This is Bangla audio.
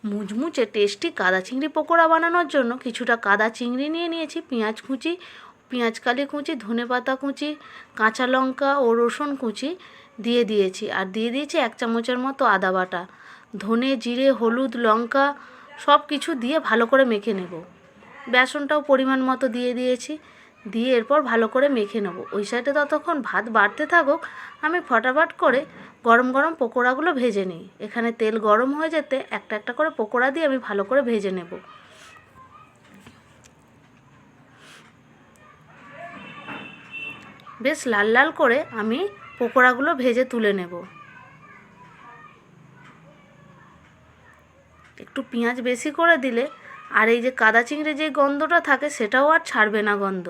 মুচমুচে টেস্টি কাদা চিংড়ি পকোড়া বানানোর জন্য কিছুটা কাদা চিংড়ি নিয়ে নিয়েছি, পেঁয়াজ কুচি, পেঁয়াজকালি কুচি, ধনেপাতা কুচি, কাঁচা লঙ্কা ও রসুন কুচি দিয়ে দিয়েছি। আর দিয়ে দিয়েছি 1 চামচের মতো আদা বাটা। ধনে, জিরে, হলুদ, লঙ্কা সব কিছু দিয়ে ভালো করে মেখে নেব। বেসনটাও পরিমাণ মতো দিয়ে দিয়েছি। দিয়ে এরপর ভালো করে মেখে নেব। ওই সাইডে ততক্ষণ ভাত বাড়তে থাকুক, আমি ফটাফট করে গরম গরম পকোড়াগুলো ভেজে নিই। এখানে তেল গরম হয়ে যেতে একটা একটা করে পকোড়া দিয়ে আমি ভালো করে ভেজে নেব। বেশ লাল লাল করে আমি পকোড়াগুলো ভেজে তুলে নেব। একটু পেঁয়াজ বেশি করে দিলে আর এই যে কাদা চিংড়ি যে গন্ধটা থাকে সেটাও আর ছাড়বে না গন্ধ।